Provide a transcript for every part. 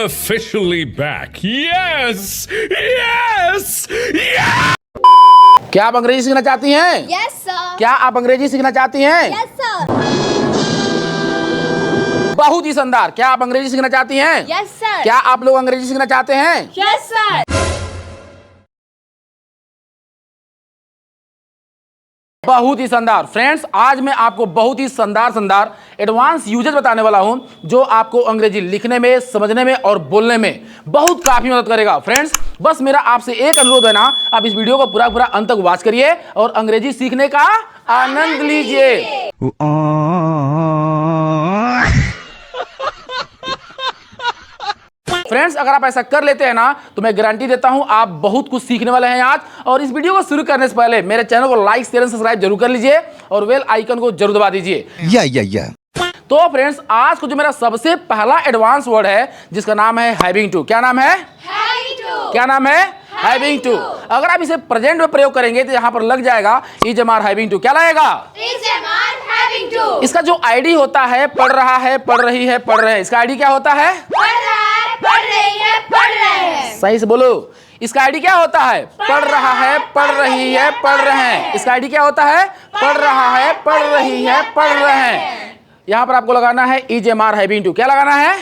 officially back. Yes! Yes! Yes! क्या आप अंग्रेजी सीखना चाहती हैं? Yes sir. क्या आप अंग्रेजी सीखना चाहती हैं? Yes sir. बहुत ही शानदार। क्या आप अंग्रेजी सीखना चाहती हैं? Yes sir. क्या आप लोग अंग्रेजी सीखना चाहते हैं? Yes sir. बहुत ही शानदार। फ्रेंड्स, आज मैं आपको बहुत ही शानदार एडवांस यूजेस बताने वाला हूं जो आपको अंग्रेजी लिखने में, समझने में और बोलने में बहुत काफी मदद करेगा। फ्रेंड्स, बस मेरा आपसे एक अनुरोध है ना, आप इस वीडियो को पूरा अंत तक वॉच करिए और अंग्रेजी सीखने का आनंद लीजिए। फ्रेंड्स, अगर आप ऐसा कर लेते हैं ना तो मैं गारंटी देता हूं आप बहुत कुछ सीखने वाले हैं आज। और इस वीडियो को शुरू करने से पहले मेरे चैनल को लाइक, शेयर, सब्सक्राइब जरूर कर लीजिए और बेल आइकन को जरूर दबा दीजिए। तो फ्रेंड्स, आज को जो मेरा सबसे पहला एडवांस वर्ड है जिसका नाम है हैविंग टू। क्या नाम है? क्या नाम है? Having to. अगर आप इसे प्रेजेंट में प्रयोग करेंगे तो यहाँ पर लग जाएगा is am are having to. क्या लगेगा? इसका जो आईडी होता है पढ़ रहा है, पढ़ रही है, पढ़ रहे हैं, इसका आईडी क्या होता है? पढ़ रही है, पढ़ रहे हैं। सही से बोलो। इसका आईडी क्या होता है? पढ़ रहा है, पढ़ रही है, पढ़ रहे हैं। इसका आईडी क्या होता है? पढ़ रहा है, पढ़ रही है, पढ़ रहे हैं। यहाँ पर आपको लगाना है is am are having to. क्या लगाना है?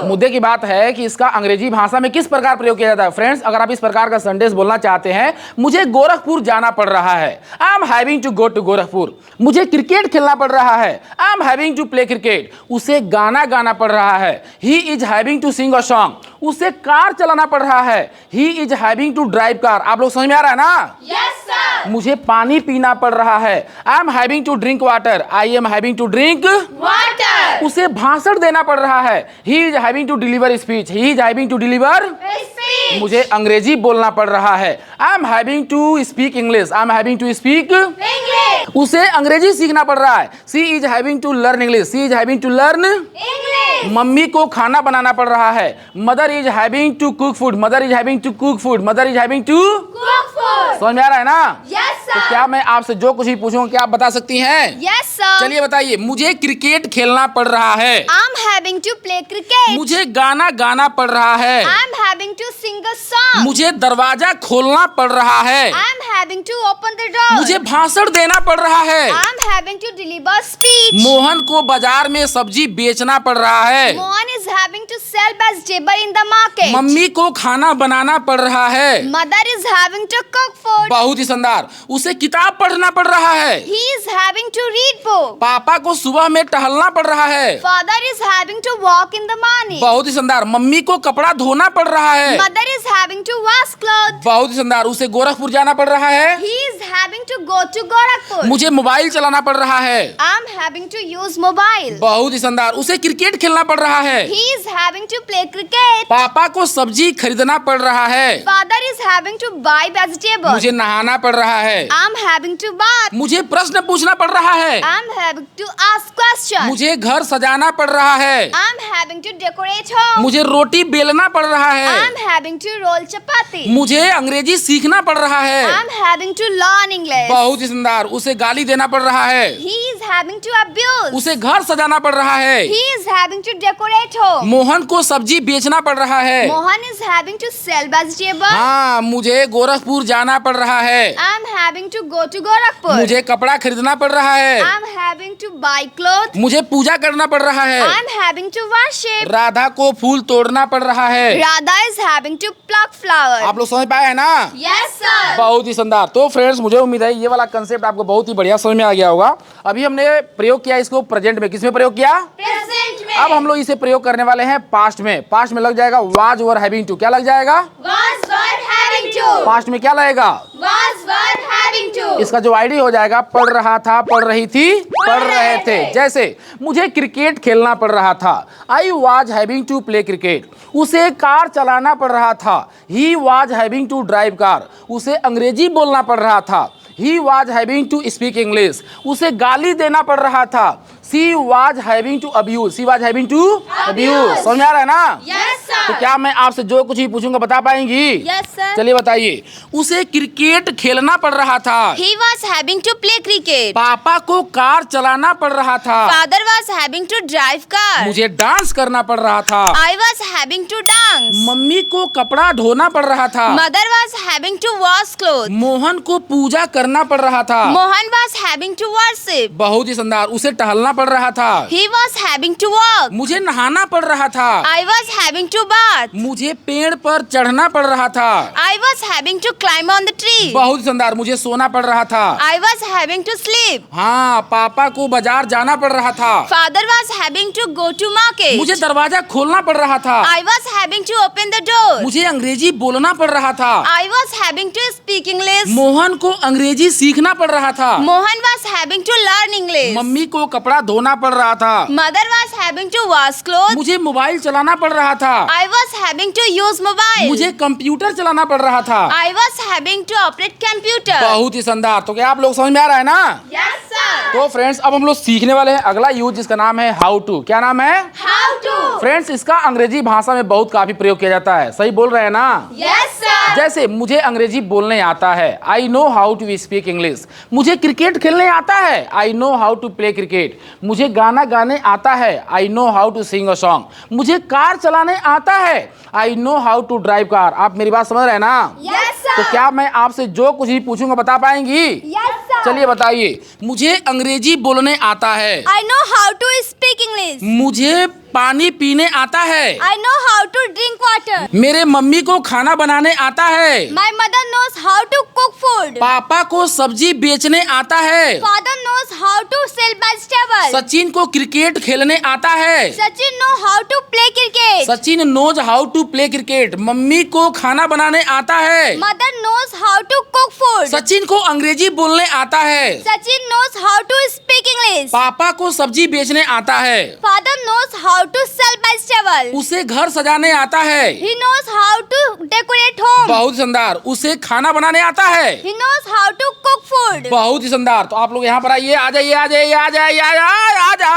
मुद्दे की बात है कि इसका अंग्रेजी भाषा में किस प्रकार प्रयोग किया जाता है। फ्रेंड्स, अगर आप इस प्रकार का सेंटेंस बोलना चाहते हैं, मुझे गोरखपुर जाना पड़ रहा है, I am having to go to Gorakhpur. मुझे क्रिकेट खेलना पड़ रहा है, I am having to play cricket. उसे गाना गाना पड़ रहा है, he is having to sing a song. उसे कार चलाना पड़ रहा है, he is having to drive car. आप लोग समझ में आ रहा है ना? Yes sir. मुझे पानी पीना पड़ रहा है, I am having to drink water. I am having to drink water. उसे भाषण देना पड़ रहा है, he is having to deliver speech. He is having to deliver speech. मुझे अंग्रेजी बोलना पड़ रहा है, I am having to speak English. I am having to speak English. उसे अंग्रेजी सीखना पड़ रहा है, she is having to learn English. She is having to learn English. Mummy को खाना बनाना पड़ रहा है, mother is having to cook food. Mother is having to cook food. Mother is having to cook food. समझ में आ रहा है ना? यस तो सर। क्या मैं आपसे जो कुछ भी पूछूंगा क्या आप बता सकती हैं? Yes sir. चलिए बताइए। मुझे क्रिकेट खेलना पड़ रहा है, I am having to play cricket. मुझे गाना गाना पड़ रहा है, I am having to sing a song. मुझे दरवाजा खोलना पड़ रहा है, I am having to open the door. मुझे भाषण देना पड़ रहा है, I am having to deliver speech. Mohan को बाजार में सब्जी बेचना पड़ रहा है, Mohan is having to sell vegetable in the market. Mummy को खाना बनाना पड़ रहा है। Mother is having to cook food. बहुत ही शानदार। उसे किताब पढ़ना पड़ रहा है, he is having to read book. Papa को सुबह में टहलना पड़ रहा है। Father is having to walk in the morning. बहुत ही शानदार। मम्मी को कपड़ा धोना पड़ रहा है। Mother is having to wash cloth. बहुत ही शानदार। उसे गोरखपुर जाना पड़ रहा है। He is having to go to Gorakhpur. मुझे मोबाइल चलाना पड़ रहा है। I am having to use mobile. बहुत ही शानदार। उसे क्रिकेट खेलना पड़ रहा है। He is having to play cricket. पापा को सब्जी खरीदना पड़ रहा है। Father is having to buy vegetable. मुझे नहाना पड़ रहा है। I am having to bath. मुझे प्रश्न पूछना पड़ रहा है। I am having to ask question. मुझे घर सजाना पड़ रहा है। I am having to decorate home. मुझे रोटी बेलना पड़ रहा आई है। Am having to roll chapati. मुझे अंग्रेजी सीखना पड़ रहा आई है। Am having to learn English. बहुत ही शानदार। उसे गाली देना पड़ रहा है। He is having to abuse. उसे घर सजाना पड़ रहा है। He is having to decorate home. Mohan को सब्जी बेचना पड़ रहा है। Mohan is having to sell vegetable. हाँ, मुझे गोरखपुर जाना पड़ रहा है। I am having to go to Gorakhpur. मुझे कपड़ा खरीदना पड़ रहा है। I am having to buy cloth. मुझे पूजा करना पड़ रहा है। I am having to worship. Radha को फूल तोड़ना पड़ रहा है। Radha is having to pluck flower. आप लोग समझ पाए हैं ना? Yes sir. बहुत ही शानदार। तो फ्रेंड्स, मुझे उम्मीद है ये वाला कंसेप्ट आपको बहुत ही बढ़िया समझ में आ गया होगा। अभी हमने प्रयोग किया इसको प्रेजेंट में। किसमें प्रयोग किया? प्रेजेंट में। अब हम लोग इसे प्रयोग करने वाले हैं पास्ट में। पास्ट में लग जाएगा वाज वर हैविंग टू। क्या लग जाएगा? was were having to। Past में क्या लगेगा? was were having to। इसका जो आईडी हो जाएगा पढ़ रहा था, पढ़ रही थी, पढ़ रहे थे। जैसे मुझे क्रिकेट खेलना पड़ रहा था, I was having to play cricket. उसे कार चलाना पड़ रहा था, he was having to drive car. उसे अंग्रेजी बोलना पड़ रहा था, he was having to speak English. उसे गाली देना पड़ रहा था, she was having to abuse, she was having to abuse. समझ में आ रहा है ना? Yes, sir. तो क्या मैं आपसे जो कुछ भी पूछूंगा बता पाएंगी? Yes, sir. चलिए बताइए। उसे क्रिकेट खेलना पड़ रहा था। He was having to play cricket. पापा को कार चलाना पड़ रहा था। Father was having to drive car. मुझे डांस करना पड़ रहा था। I was having to dance. Mummy को कपड़ा धोना पड़ रहा था। Mother was having to wash clothes. Mohan को पूजा करना पड़ रहा था। Mohan was having to worship. बहुत ही शानदार। उसे टहलना पड़ रहा था। He was having to walk. मुझे नहाना पड़ रहा था। I was having to bath. मुझे पेड़ पर चढ़ना पड़ रहा था। I was having to climb on the tree. बहुत ही शानदार। मुझे सोना पड़ रहा था। I was having to sleep. हाँ, पापा को बाजार जाना पड़ रहा था। Father was having to go to market. मुझे दरवाजा खोलना पड़ रहा था। I was having to open the door. मुझे अंग्रेजी बोलना पड़ रहा था। I was having to speak English. Mohan को अंग्रेजी सीखना पड़ रहा था। Mohan was having to learn English. Mummy को कपड़ा धोना पड़ रहा था। Mother was having to wash clothes. मुझे मोबाइल चलाना पड़ रहा था। I was having to use mobile. मुझे कंप्यूटर चलाना पड़ रहा था। I was having to operate computer. बहुत ही शानदार। तो क्या आप लोग समझ में आ रहा है ना? Yes, sir. तो फ्रेंड्स अब हम लोग सीखने वाले हैं अगला यूज जिसका नाम है हाउ टू। क्या नाम है? How to? फ्रेंड्स इसका अंग्रेजी भाषा में बहुत काफी प्रयोग किया जाता है। सही बोल रहे हैं ना? Yes, sir. जैसे मुझे अंग्रेजी बोलने आता है, I know how to speak English. मुझे क्रिकेट खेलने आता है, I know how to play cricket. मुझे गाना गाने आता है, I know how to sing a song. मुझे कार चलाने आता है, I know how to drive car. आप मेरी बात समझ रहे हैं ना? Yes, sir. तो क्या मैं आपसे जो कुछ भी पूछूंगा बता पाएंगी? Yes, sir. चलिए बताइए। मुझे अंग्रेजी बोलने आता है। I know how to speak English. मुझे पानी पीने आता है। I know how to drink water. मेरे मम्मी को खाना बनाने आता है। My mother knows how to cook food. पापा को सब्जी बेचने आता है। Father knows how to sell vegetables. Sachin को क्रिकेट खेलने आता है। Sachin know how to play cricket. Sachin knows how to play cricket. मम्मी को खाना बनाने आता है। Mother knows how to cook food. Sachin को अंग्रेजी बोलने आता है। Sachin knows how to speak English. पापा को सब्जी बेचने आता है। Father knows how to sell vegetables. उसे घर सजाने आता है। He knows how to decorate home. बहुत शानदार। उसे खाना बनाने आता है। He knows how to cook food. बहुत ही शानदार। तो आप लोग यहाँ पर आइए, आ जाइए, आ जाइए, आ जाइए, आ जा।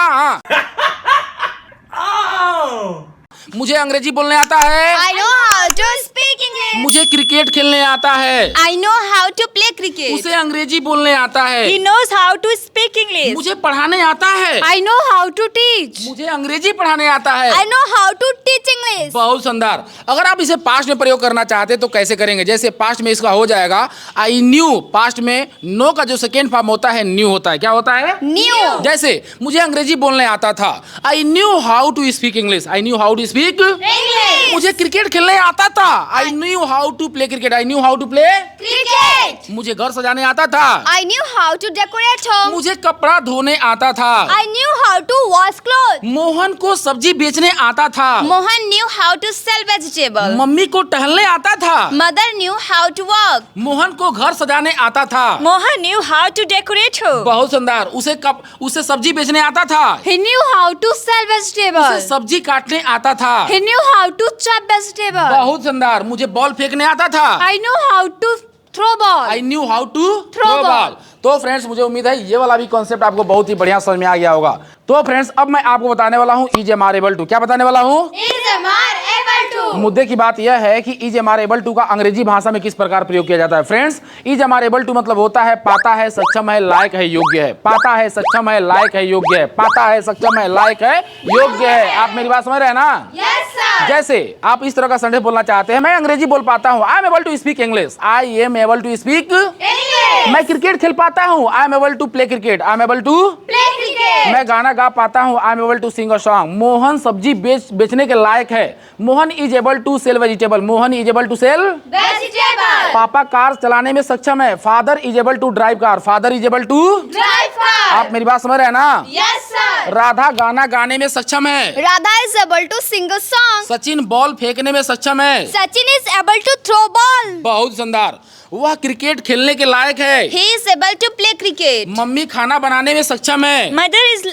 मुझे अंग्रेजी बोलने आता है। I know how to speak English. मुझे क्रिकेट खेलने आता है। I know how to play cricket. उसे अंग्रेजी बोलने आता है। He knows how to speak English. मुझे पढ़ाने आता है। I know how to teach. मुझे अंग्रेजी पढ़ाने आता है। I know how to teach English. बहुत शानदार। अगर आप इसे पास्ट में प्रयोग करना चाहते हैं तो कैसे करेंगे? जैसे पास्ट में इसका हो जाएगा आई न्यू। पास्ट में नो का जो सेकेंड फॉर्म होता है न्यू होता है। क्या होता है? Knew. जैसे मुझे अंग्रेजी बोलने आता था, I knew how to speak English. I knew how to speak. English. मुझे क्रिकेट खेलने आता था, I knew how to play cricket. I knew how to play. Cricket. मुझे घर सजाने आता था। I knew how to decorate home. मुझे कपड़ा धोने आता था। I knew how to wash clothes. Mohan को सब्जी बेचने आता था। Mohan knew how to sell vegetables. Mummy को टहलने आता था। Mother knew how to walk. Mohan को घर सजाने आता था। Mohan knew how to decorate home. बहुत शानदार। उसे सब्जी बेचने आता था। He knew how to sell उसे vegetables. सब्जी काटने आता था। He knew how to chop vegetables. बहुत शानदार। मुझे बॉल फेंकने आता था। I know how to throw ball. I knew how to Throw throw ball. Ball. तो फ्रेंड्स मुझे उम्मीद है ये वाला भी कॉन्सेप्ट आपको बहुत ही बढ़िया समझ में आ गया होगा। तो फ्रेंड्स अब मैं आपको बताने वाला हूँ is am are able to. क्या बताने वाला हूँ? Is Amar able to? मुद्दे की बात यह है कि is am are able to का अंग्रेजी भाषा में किस प्रकार प्रयोग किया जाता है। Friends is am are able to मतलब होता है पाता है, सक्षम है, लायक है, योग्य है। पाता है, सक्षम है, लायक है, योग्य है। पाता है, सक्षम है, लायक है, योग्य है। आप मेरी बात समझ रहे हैं ना? Yes, sir. जैसे आप इस तरह का सेंटेंस बोलना चाहते हैं, मैं अंग्रेजी बोल पाता हूँ, I am able to speak English. I am able to speak. English. मैं क्रिकेट खेल पाता हूँ, I am able to play cricket. I am able to. Play cricket. मैं गाना गा पाता हूँ, I am able to sing a song. Mohan सब्जी बेचने के लायक है। Mohan is able to sell vegetable. Mohan is able to sell. Vegetable. पापा कार चलाने में सक्षम है। Father is able to drive car. Father is able to. Drive car. आप मेरी बात समझ रहे हैं ना? Yes, sir. राधा गाना गाने में सक्षम है। Radha is able to sing a song. Sachin ball फेंकने में सक्षम है। Sachin is able to throw ball. बहुत शानदार। वह क्रिकेट खेलने के लायक है। He is able to play cricket. मम्मी खाना बनाने में सक्षम है। Mother is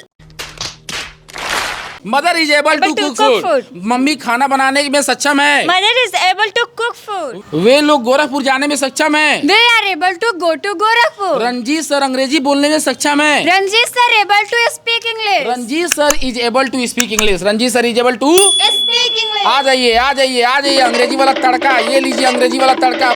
mother is able to cook food. मम्मी खाना बनाने में सक्षम है। Mother is able to cook food. वे लोग गोरखपुर जाने में सक्षम है। They are able to go to Gorakhpur. Ranjit sir अंग्रेजी बोलने में सक्षम है। Ranjit sir able to speak English. Ranjit sir is able to speak English. Ranjit sir is able to Speak English. आ जाइए आ जाइए आ जाइए अंग्रेजी वाला तड़का, ये लीजिए अंग्रेजी वाला तड़का।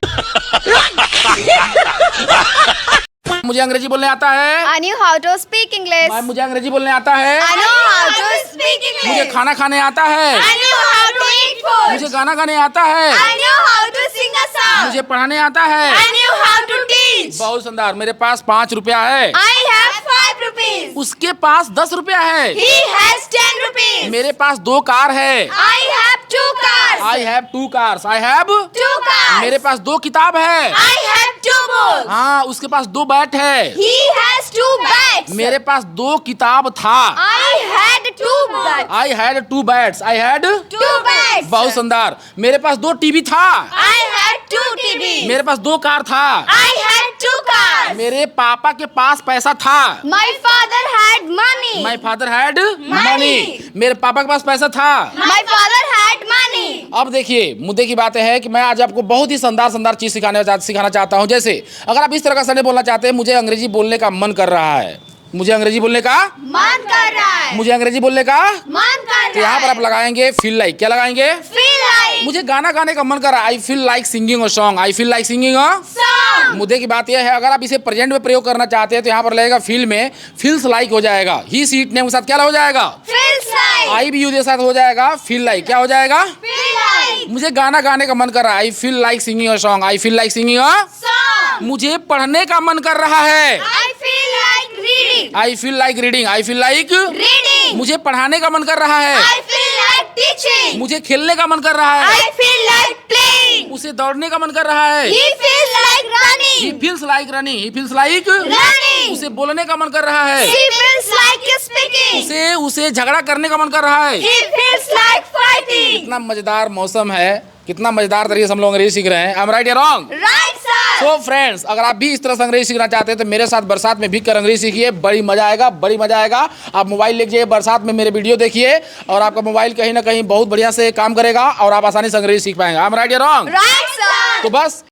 मुझे अंग्रेजी बोलने आता है। I knew how to speak English. मुझे अंग्रेजी बोलने आता है। I know how to speak मुझे English. खाना खाने आता है। I know how to eat food. मुझे गाना गाने आता है। I know how to sing a song. मुझे पढ़ाने आता है। I knew how to teach. बहुत सुंदर। मेरे पास 5 रुपया है। I have 5 rupees. उसके पास 10 रुपया है। He has 10 rupees. मेरे पास 2 कार है। I have 2 cars. I have 2 cars. I have 2 cars. मेरे पास 2 किताब है। I have 2 books. हाँ उसके पास 2 बैट है। He has 2 bats. मेरे पास 2 किताब था। I had 2 bats. I had 2 bats. I had 2 bats. बहुत सुंदर। मेरे पास 2 टीवी था। I had 2 TVs. मेरे पास 2 कार था। I had 2 cars. मेरे पापा के पास पैसा था। My father had money. My father had Money. Money. मेरे पापा के पास पैसा था। My father had money. अब देखिए मुद्दे की बात है कि मैं आज आपको बहुत ही शानदार चीज सिखाना चाहता हूं। जैसे अगर आप इस तरह का संडे बोलना चाहते हैं, मुझे अंग्रेजी बोलने का मन कर रहा है, मुझे अंग्रेजी बोलने का मन कर रहा है. मुझे अंग्रेजी बोलने का, मन कर तो रहा यहाँ पर है. आप लगाएंगे फील लाइक। क्या लगाएंगे? Feel like मुझे गाना गाने का मन कर रहा है, I feel like singing a song. I feel like singing a song. मुद्दे की बात यह है, अगर आप इसे प्रेजेंट में प्रयोग करना चाहते हैं तो यहाँ पर लगेगा फील में फील्स लाइक हो जाएगा। ही सीट नेम के साथ क्या हो जाएगा? Feels like. आई भी यू के साथ हो जाएगा फील लाइक। क्या हो जाएगा? Feel like. मुझे गाना गाने का मन कर रहा है, I feel like singing a song. I feel like singing a Song. मुझे पढ़ने का मन कर रहा है, I feel like reading. I feel like reading. I feel like Reading. मुझे पढ़ाने का मन कर रहा है, I feel like teaching. मुझे खेलने का मन कर रहा है, I feel like playing. उसे दौड़ने का मन कर रहा है, He feels like he running. Feels like running. He feels like Running. उसे बोलने का मन कर रहा है, He feels like speaking. उसे झगड़ा करने का मन कर रहा है। He feels like fighting. कितना मजेदार मौसम है, कितना मजेदार तरीके से हम लोग अंग्रेजी सीख रहे हैं। आई एम राइट या wrong? Right, sir. So friends, अगर आप भी इस तरह से अंग्रेजी सीखना चाहते हैं तो मेरे साथ बरसात में भीग कर अंग्रेजी सीखिए, बड़ी मजा आएगा, बड़ी मजा आएगा। आप मोबाइल लेके जाइए, बरसात में मेरे वीडियो देखिए और आपका मोबाइल कहीं ना कहीं बहुत बढ़िया से काम करेगा और आप आसानी से अंग्रेजी सीख पाएंगे। आई एम राइट या रॉन्ग? Right, sir. तो बस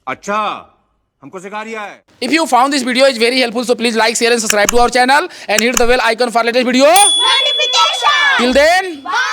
अच्छा हमको सिखा रिया है। if you found this video is very helpful, so please like, share and subscribe to our channel and hit the bell icon for latest video. Notification. Till then, Bye.